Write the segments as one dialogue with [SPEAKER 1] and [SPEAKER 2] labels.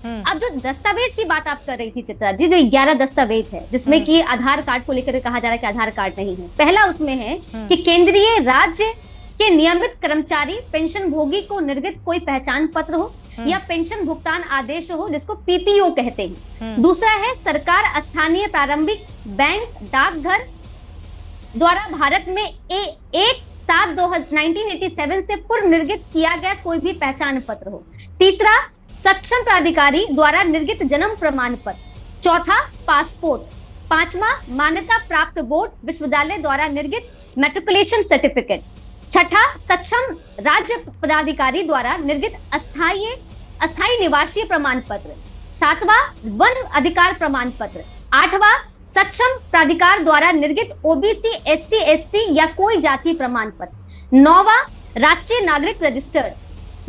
[SPEAKER 1] अब जो दस्तावेज की बात आप कर रही थी चित्रा जी, जो 11 दस्तावेज है जिसमें कि आधार कार्ड को लेकर कहा जा रहा है कि आधार कार्ड नहीं है। पहला उसमें है कि केंद्रीय राज्य के नियमित कर्मचारी पेंशन भोगी को निर्गत कोई पहचान पत्र हो या पेंशन भुगतान आदेश हो, जिसको पीपीओ कहते हैं। दूसरा है सरकार स्थानीय प्रारंभिक बैंक डाकघर द्वारा भारत में 1/7/1987 से पूर्व निर्गत किया गया कोई भी पहचान पत्र हो। तीसरा सक्षम प्राधिकारी द्वारा निर्गत जन्म प्रमाण पत्र। चौथा पासपोर्ट। पांचवा मान्यता प्राप्त बोर्ड विश्वविद्यालय द्वारा निर्गत मैट्रिकुलेशन सर्टिफिकेट। छठा सक्षम राज्य पदाधिकारी द्वारा निर्गत अस्थायी निवासीय प्रमाण पत्र। सातवां वन अधिकार प्रमाण पत्र। आठवां सक्षम प्राधिकार द्वारा निर्गत ओबीसी एससी एसटी या कोई जाति प्रमाण पत्र। नौवां राष्ट्रीय नागरिक रजिस्टर।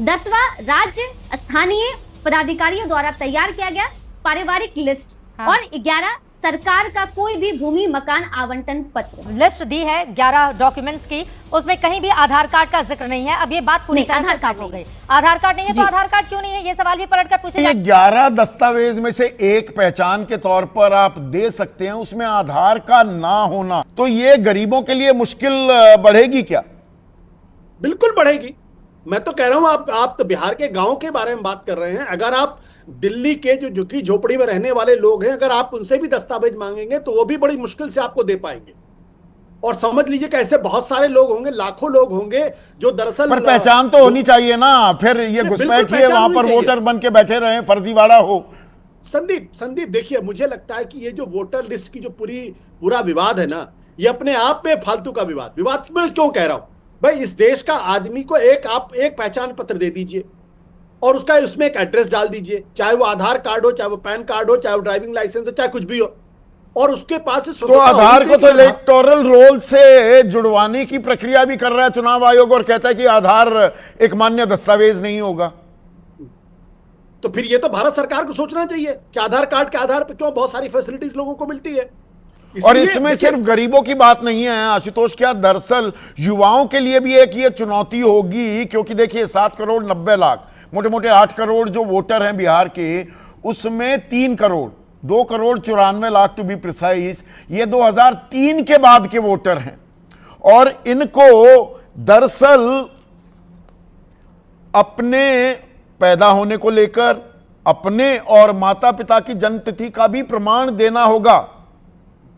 [SPEAKER 1] 10वां राज्य स्थानीय पदाधिकारियों द्वारा तैयार किया गया पारिवारिक लिस्ट। और 11 सरकार का कोई भी भूमि मकान आवंटन पत्र।
[SPEAKER 2] लिस्ट दी है 11 डॉक्यूमेंट्स की, उसमें कहीं भी आधार कार्ड का जिक्र नहीं है। अब ये बात पूरी तरह से साफ हो गई, आधार कार्ड नहीं है तो आधार कार्ड क्यों नहीं है, ये सवाल भी पलट कर पूछे
[SPEAKER 3] ये 11 दस्तावेज में से एक पहचान के तौर पर आप दे सकते हैं, उसमें आधार का ना होना, तो ये गरीबों के लिए मुश्किल बढ़ेगी क्या?
[SPEAKER 4] बिल्कुल बढ़ेगी। मैं तो कह रहा हूं, आप तो बिहार के गांव के बारे में बात कर रहे हैं। अगर आप दिल्ली के जो झुग्गी झोपड़ी में रहने वाले लोग हैं, अगर आप उनसे भी दस्तावेज मांगेंगे तो वो भी बड़ी मुश्किल से आपको दे पाएंगे। और समझ लीजिए कि ऐसे बहुत सारे लोग होंगे, लाखों लोग होंगे जो दरअसल
[SPEAKER 3] पर पहचान तो होनी चाहिए ना, फिर ये घुसपैठ ही है, वहां पर वोटर बन के बैठे रहे, फर्जीवाड़ा हो।
[SPEAKER 4] संदीप देखिए, मुझे लगता है कि ये जो वोटर लिस्ट की जो पूरा विवाद है ना, ये अपने आप में फालतू का विवाद मैं क्यों कह रहा हूं भाई। इस देश का आदमी को आप एक पहचान पत्र दे दीजिए और उसका उसमें एक एड्रेस डाल दीजिए, चाहे वो आधार कार्ड हो, चाहे वो पैन कार्ड हो, चाहे वो ड्राइविंग लाइसेंस हो, चाहे कुछ भी हो, और उसके पास
[SPEAKER 3] तो आधार को तो इलेक्टोरल रोल से जुड़वाने की प्रक्रिया भी कर रहा है चुनाव आयोग, और कहता है कि आधार एक मान्य दस्तावेज नहीं होगा।
[SPEAKER 4] तो फिर ये तो भारत सरकार को सोचना चाहिए कि आधार कार्ड के आधार पर क्यों बहुत सारी फैसिलिटीज लोगों को मिलती है।
[SPEAKER 3] और इसमें सिर्फ गरीबों की बात नहीं है आशुतोष, क्या दरअसल युवाओं के लिए भी एक ये चुनौती होगी, क्योंकि देखिए 7 करोड़ 90 लाख, मोटे मोटे 8 करोड़ जो वोटर हैं बिहार के, उसमें 3 crore 2 crore 94 lakh to be precise, ये 2003 के बाद के वोटर हैं। और इनको दरअसल अपने पैदा होने को लेकर अपने और माता पिता की जन्मतिथि का भी प्रमाण देना होगा।